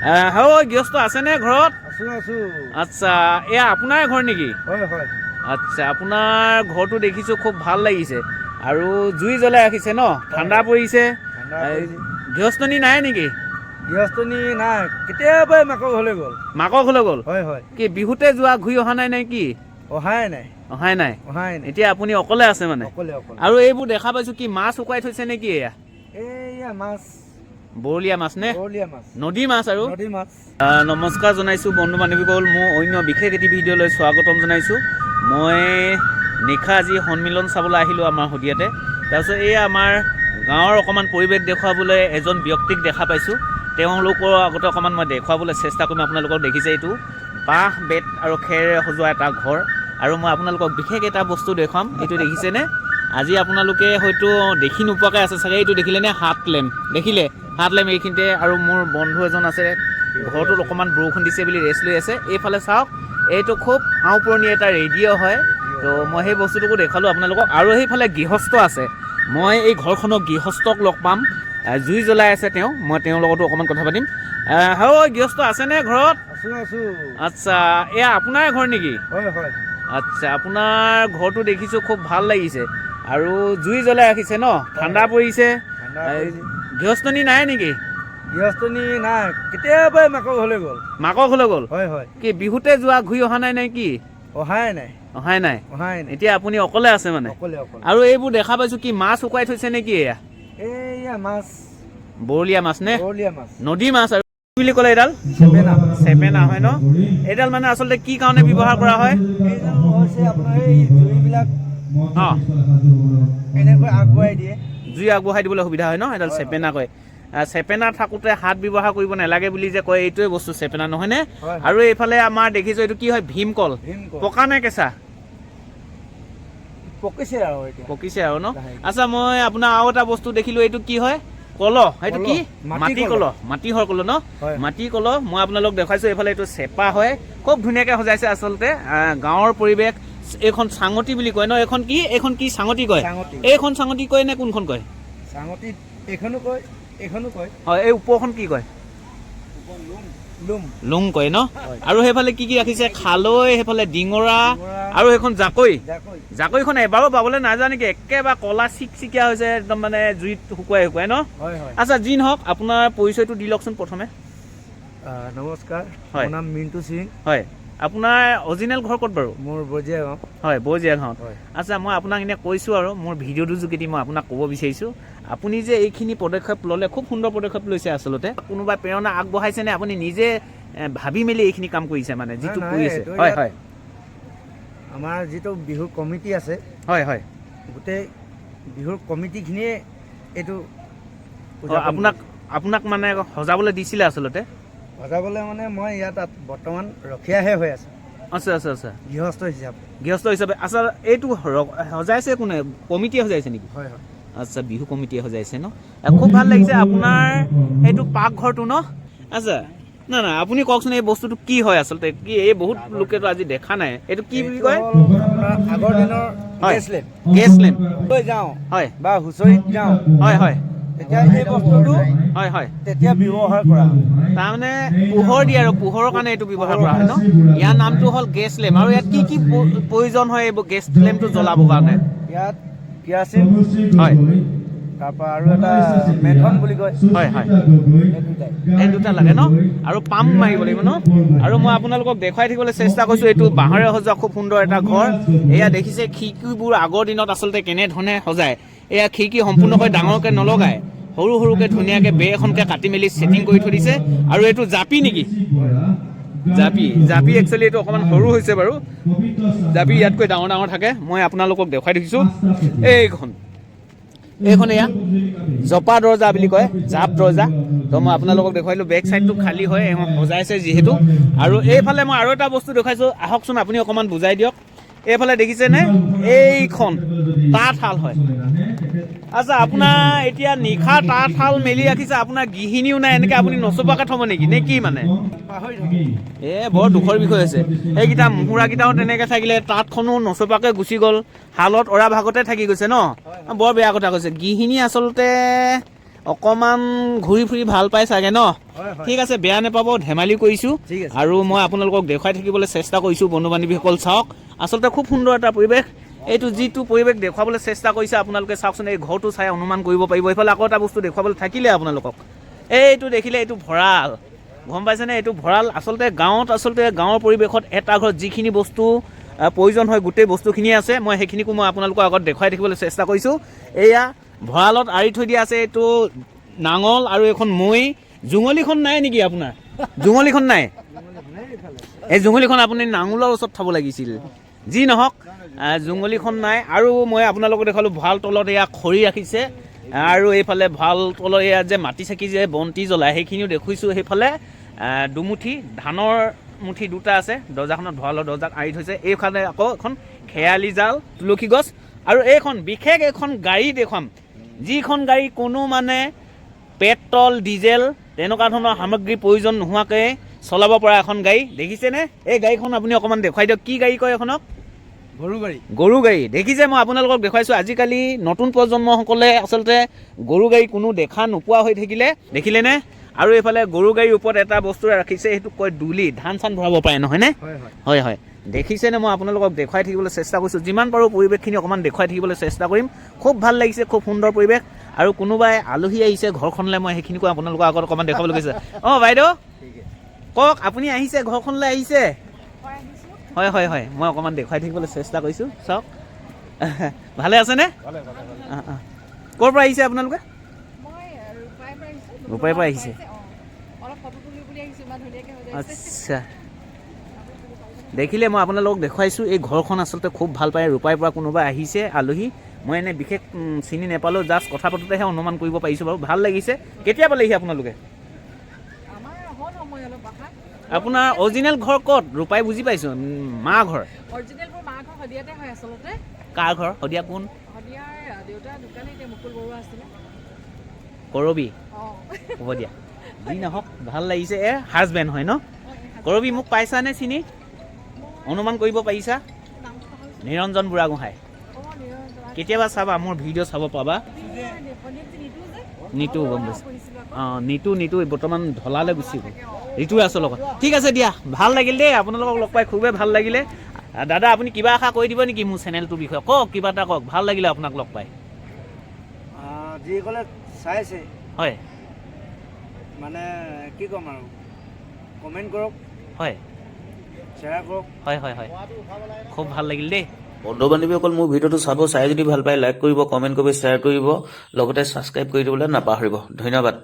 হয় গৃহস্থ আছেনে ঘৰত? আছো। আচ্ছা, এয়া আপোনাৰ ঘৰ নেকি? হয়। আচ্ছা, আপোনাৰ ঘৰটো দেখিছোঁ খুব ভাল লাগিছে আৰু জুই জ্বলাই ৰাখিছে ন? ঠাণ্ডা পৰিছে। গৃহস্থনী নাই নেকি? গৃহস্থনী নাই, কেতিয়াবাই মাকৰ ঘৰলৈ গ'ল। মাকৰ ঘৰলৈ গ'ল? হয়। কি বিহুতে যোৱা ঘূৰি অহা নাই নে কি? অহাই নাই। এতিয়া আপুনি অকলে আছে মানে? অকলে। আৰু এইবোৰ দেখা পাইছো কি মাছ শুকুৱাই থৈছে নেকি? এয়া মাছ, বৰলীয়া মাছ নে? বৰলীয়া মাছ, নদীৰ মাছ আৰু নদীৰ মাছ। নমস্কাৰ জনাইছোঁ বন্ধু বান্ধৱীসকল, মোৰ অন্য বিশেষ এটি ভিডিঅ'লৈ স্বাগতম জনাইছোঁ। মই নিশা আজি সন্মিলন চাবলৈ আহিলোঁ আমাৰ শদিয়াতে। তাৰপিছত এই আমাৰ গাঁৱৰ অকণমান পৰিৱেশ দেখুৱাবলৈ এজন ব্যক্তিক দেখা পাইছোঁ। তেওঁলোকৰ আগতে অকণমান মই দেখুৱাবলৈ চেষ্টা কৰিম। আপোনালোকক দেখিছে এইটো বাঁহ বেত আৰু খেৰেৰে সজোৱা এটা ঘৰ, আৰু মই আপোনালোকক বিশেষ এটা বস্তু দেখুৱাম। এইটো দেখিছেনে? আজি আপোনালোকে হয়তো দেখি নোপোৱাকৈ আছে চাগে। এইটো দেখিলেনে? হাত লেম্প দেখিলে? হাত লেম্প এইখিনিতে। আৰু মোৰ বন্ধু এজন আছে, ঘৰটোত অকণমান বৰষুণ দিছে বুলি ৰেষ্ট লৈ আছে। এইফালে চাওক, এইটো খুব আওপুৰণি এটা ৰেডিঅ' হয়। তো মই সেই বস্তুটোকো দেখালোঁ আপোনালোকক। আৰু সেইফালে গৃহস্থ আছে, মই এই ঘৰখনৰ গৃহস্থক লগ পাম। জুই জ্বলাই আছে তেওঁ, মই তেওঁৰ লগতো অকণমান কথা পাতিম। হয় গৃহস্থ আছেনে ঘৰত? আছো। আচ্ছা, এয়া আপোনাৰ ঘৰ নেকি? হয়। আচ্ছা, আপোনাৰ ঘৰটো দেখিছোঁ খুব ভাল লাগিছে আৰু জুই জ্বলাই ৰাখিছে ন? ঠাণ্ডা পৰিছে। গৃহস্থনী নাই নেকি? গৃহস্থনী নাই, কেতিয়াবাই মাকৰ ঘৰলৈ গ'ল। মাকৰ ঘৰলৈ গ'ল? হয়। কি বিহুতে যোৱা ঘূৰি অহা নাই নে কি? অহাই নাই। এতিয়া আপুনি অকলে আছে মানে? অকলে। আৰু এইবোৰ দেখা পাইছো কি মাছ শুকুৱাই থৈছে নেকি? এয়া মাছ, বৰলীয়া মাছ নে? বৰলীয়া মাছ, নদীৰ মাছ। আৰু কি বুলি ক'লে এইডাল? চেপেনা হয় ন? এইডাল মানে আচলতে কি কাৰণে ব্যৱহাৰ কৰা হয়? এইডাল হৈছে আপোনাৰ এই জুইবিলাক এনেকৈ আগবঢ়াই দিয়ে। জুই আগবঢ়াই দিবলৈ সুবিধা হয় ন? এডাল চেপেনা কয়। চেপেনা থাকোঁতে হাত ব্যৱহাৰ কৰিব নালাগে বুলি যে কয়, এইটোৱে বস্তু চেপেনা নহয়নে? আৰু এইফালে আমাৰ দেখিছোঁ এইটো কি হয়? ভীমকল। পকা নে কেঁচা? পকিছে আৰু ন? আচ্ছা, মই আপোনাৰ আৰু এটা বস্তু দেখিলোঁ, এইটো কি হয়? কলহ। এইটো কি? মাটি কলহ, মাটিহৰ কলহ ন? মাটি কলহ মই আপোনালোক দেখুৱাইছোঁ। এইফালে এইটো চেপা হয়, খুব ধুনীয়াকৈ সজাইছে আচলতে। গাঁৱৰ পৰিৱেশ। এইখন চাঙতি বুলি কয় ন? এইখন কি চাঙতি কয়? এইখন চাঙতি কয় নে কোনখন কয়? চাঙতি এইখনো কয়। হয়, এই ওপৰখন কি কয়? লুং কয় ন? আৰু সেইফালে কি ৰাখিছে? খালৈ, সেইফালে ডিঙৰা, আৰু সেইখন জাকৈখন এবাৰো পাবলৈ নাযায় নেকি? একেবাৰে কলা চিকচিকীয়া হৈছে একদম, মানে জুইত শুকুৱাই ন? আচ্ছা, যি নহওক, আপোনাৰ পৰিচয়টো দি লওকচোন প্ৰথমে। নমস্কাৰ, মোৰ নাম মিণ্টু সিং। হয়, আপোনাৰ অৰিজিনেল ঘৰ ক'ত বাৰু? মোৰ বৰজীয়া গাঁও। হয়, বৰজীয়া গাঁৱত। আচ্ছা, মই আপোনাক এনে কৈছোঁ আৰু মোৰ ভিডিঅ'টোৰ যোগেদি মই আপোনাক ক'ব বিচাৰিছোঁ, আপুনি যে এইখিনি পদক্ষেপ ল'লে, খুব সুন্দৰ পদক্ষেপ লৈছে আচলতে। কোনোবাই প্ৰেৰণা আগবঢ়াইছে নে আপুনি নিজে ভাবি মেলি এইখিনি কাম কৰিছে মানে যিটো কৰি আছে? হয়। আমাৰ যিটো বিহুৰ কমিটি আছে, হয়, গোটেই বিহুৰ কমিটিখিনিয়ে এইটো আপোনাক মানে সজাবলৈ দিছিলে আচলতে? সজাবলৈ মানে মই ইয়াত বৰ্তমান ৰখীয়াহে হৈ আছোঁ। আচ্ছা। গৃহস্থ হিচাপে। আচ্ছা, এইটো সজাইছে কোনে? কমিটিয়ে সজাইছে নেকি? হয়। আচ্ছা, বিহু কমিটিয়ে সজাইছে ন? খুব ভাল লাগিছে আপোনাৰ সেইটো পাকঘৰটো ন? আচ্ছা, নাই আপুনি কওকচোন, এই বস্তুটো কি হয় আচলতে? কি এই বহুত লোকেতো আজি দেখা নাই, এইটো কি বুলি কয়? আগৰ দিনৰ গেছ লেম্প লৈ যাওঁ, হয়, বা হুঁচৰিত যাওঁ, হয়, তেতিয়া এই বস্তুটো হয় তেতিয়া ব্যৱহাৰ কৰা হয়। তাৰমানে পোহৰ দিয়ে, আৰু পোহৰৰ কাৰণে এইটো ব্যৱহাৰ কৰা হয় ন? ইয়াৰ নামটো হ'ল গেছ লেম্প। আৰু ইয়াত কি প্ৰয়োজন হয় এইবোৰ গেছ লেম্পটো জ্বলাবৰ কাৰণে? ইয়াত কেৰাচিন, হয়, তাৰপৰা আৰু এটা মেথন বুলি কয়, হয়, এই দুটা লাগে ন? আৰু পাম্প মাৰিব লাগিব ন? আৰু মই আপোনালোকক দেখুৱাই থাকিবলৈ চেষ্টা কৰিছোঁ। এইটো বাঁহেৰে সজোৱা খুব সুন্দৰ এটা ঘৰ। এয়া দেখিছে খিৰিকীবোৰ আগৰ দিনত আচলতে কেনেধৰণে সজায়। এয়া খিৰিকী সম্পূৰ্ণকৈ ডাঙৰকৈ নলগায়, সৰুকৈ ধুনীয়াকৈ বে এখনকৈ কাটি মেলি ছেটিং কৰি থৈ দিছে। আৰু এইটো জাপি নেকি? জাপি একচুৱেলি এইটো অকণমান সৰু হৈছে বাৰু। জাপি ইয়াতকৈ ডাঙৰ থাকে। মই আপোনালোকক দেখুৱাই দেখিছোঁ। এইখন এয়া জপা দৰ্জা বুলি কয়, জাপ দৰ্জা। তো মই আপোনালোকক দেখুৱাইলোঁ। বেক চাইডটো খালী হয়, সজাইছে যিহেতু। আৰু এইফালে মই আৰু এটা বস্তু দেখুৱাইছোঁ, আহকচোন আপুনি অকণমান বুজাই দিয়ক। এইফালে দেখিছেনে? এইখন তাঁতশাল হয়। আচ্ছা, আপোনাৰ এতিয়া নিশা তাঁতশাল মেলি ৰাখিছে, আপোনাৰ গৃহিণীও নাই, এনেকৈ আপুনি নচপাকৈ থ'ব নেকি নে কি মানে? বৰ দুখৰ বিষয় হৈছে। সেইকেইটা মুহুৰাকেইটাও তেনেকৈ থাকিলে, তাঁতখনো নচপাকৈ গুচি গ'ল, শালত অৰা ভাগতে থাকি গৈছে ন? বৰ বেয়া কথা কৈছে। গৃহিণী আচলতে অকণমান ঘূৰি ফুৰি ভাল পাই চাগে ন? হয় হয় ঠিক আছে, বেয়া নাপাব, ধেমালি কৰিছোঁ। ঠিক আছে আৰু মই আপোনালোকক দেখুৱাই থাকিবলৈ চেষ্টা কৰিছোঁ। বন্ধু বান্ধৱীসকল চাওক, আচলতে খুব সুন্দৰ এটা পৰিৱেশ। এইটো যিটো পৰিৱেশ দেখুৱাবলৈ চেষ্টা কৰিছে আপোনালোকে চাওকচোন, এই ঘৰটো চাই অনুমান কৰিব পাৰিব। এইফালে আকৌ এটা বস্তু দেখুৱাবলৈ থাকিলে আপোনালোকক, এইটো দেখিলে, এইটো ভঁৰাল, গম পাইছেনে? এইটো ভঁৰাল। আচলতে গাঁৱৰ পৰিৱেশত এটা ঘৰত যিখিনি বস্তু প্ৰয়োজন হয় গোটেই বস্তুখিনিয়ে আছে। মই সেইখিনিকো মই আপোনালোকৰ আগত দেখুৱাই থাকিবলৈ চেষ্টা কৰিছোঁ। এয়া ভঁৰালত আঁৰি থৈ দিয়া আছে এইটো নাঙল আৰু এখন মৈ। জুঙলিখন নাই নেকি আপোনাৰ? জুঙলিখন নাই? এই জুঙলিখন আপুনি নাঙলৰ ওচৰত থ'ব লাগিছিল। যি নহওক, জুঙলিখন নাই। আৰু মই আপোনালোকক দেখালোঁ ভঁৰাল তলত এয়া খৰি ৰাখিছে, আৰু এইফালে ভঁৰাল তলত এয়া যে মাটি চাকি যে বন্তি জ্বলায় সেইখিনিও দেখুৱাইছোঁ। সেইফালে দুমুঠি ধানৰ মুঠি দুটা আছে, দৰ্জাখনত ভঁৰালৰ দৰ্জাক আঁৰি থৈছে। এইফালে আকৌ এখন খেয়ালি জাল, তুলসী গছ, আৰু এইখন বিশেষ এখন গাড়ী দেখুৱাম, যিখন গাড়ী কোনো মানে পেট্ৰল ডিজেল তেনেকুৱা ধৰণৰ সামগ্ৰী প্ৰয়োজন নোহোৱাকৈ চলাব পৰা এখন গাড়ী। দেখিছেনে? এই গাড়ীখন আপুনি অকণমান দেখুৱাই দিয়ক। কি গাড়ী কয় এখনক? গৰু গাড়ী। দেখিছে, মই আপোনালোকক দেখুৱাইছোঁ। আজিকালি নতুন প্ৰজন্মসকলে আচলতে গৰু গাড়ী কোনো দেখা নোপোৱা হৈ থাকিলে, দেখিলেনে? আৰু এইফালে গৰু গাড়ীৰ ওপৰত এটা বস্তু ৰাখিছে, সেইটোক কয় দুলি, ধান চান ভৰাব পাৰে, নহয়নে? হয় হয়, দেখিছেনে? মই আপোনালোকক দেখুৱাই থাকিবলৈ চেষ্টা কৰিছোঁ। যিমান পাৰোঁ পৰিৱেশখিনি অকণমান দেখুৱাই থাকিবলৈ চেষ্টা কৰিম। খুব ভাল লাগিছে, খুব সুন্দৰ পৰিৱেশ। আৰু কোনোবাই আলহী আহিছে ঘৰখনলৈ, মই সেইখিনিকো আপোনালোকৰ আগত অকণমান দেখাবলৈ গৈছে। অঁ বাইদেউ কওক, আপুনি আহিছে ঘৰখনলৈ আহিছে? হয় হয় হয়, মই অকণমান দেখুৱাই থাকিবলৈ চেষ্টা কৰিছোঁ। চাওক, ভালে আছেনে? ক'ৰ পৰা আহিছে আপোনালোকে? ৰূপাইৰ পৰা আহিছে। আচ্ছা, দেখিলে, মই আপোনালোকক দেখুৱাইছোঁ। এই ঘৰখন আচলতে খুব ভাল পায়। ৰূপাইৰ পৰা কোনোবা আহিছে আলহী। মই এনেই বিশেষ চিনি নাপালোঁ, জাষ্ট কথা পাতোঁতেহে অনুমান কৰিব পাৰিছোঁ বাৰু। ভাল লাগিছে। কেতিয়া পালেহি আপোনালোকে? আপোনাৰ অৰিজিনেল ঘৰ ক'ত? ৰূপাই বুজি পাইছোঁ, মা ঘৰ। কাৰ ঘৰ? শদিয়া কোন? কৰবী। হ'ব দিয়া, যি নহওক ভাল লাগিছে। হাজবেণ্ড হয় ন? কৰবী মোক পাইছানে চিনি? অনুমান কৰিব পাৰিছা? নিৰঞ্জন বুঢ়াগোহাঁই। কেতিয়াবা চাবা, মোৰ ভিডিঅ' চাব পাবা। নিতু, গম পাইছোঁ। অঁ, নিতু বৰ্তমান ঢলালৈ গুচি গ'ল। ঋতুৱে আছোঁ লগত। ঠিক আছে দিয়া, ভাল লাগিল দেই আপোনালোকক লগ পাই, খুবেই ভাল লাগিলে। দাদা আপুনি কিবা আশা কৰি দিব নেকি মোৰ চেনেলটোৰ বিষয়ে? কওক, কিবা এটা কওক। ভাল লাগিলে আপোনাক লগ পাই। যিসকলে চাইছে, হয় মানে কি ক'ম আৰু, কমেণ্ট কৰক, হয় শ্বেয়াৰ কৰক। হয় হয় হয়, খুব ভাল লাগিল দেই। বন্ধু বান্ধৱীসকল, মোৰ ভিডিঅ'টো চাই যদি ভাল পায় লাইক কৰিব, কমেণ্ট কৰিব, শ্বেয়াৰ কৰিব, লগতে ছাবস্ক্ৰাইব কৰি দিবলৈ নাপাহৰিব। ধন্যবাদ।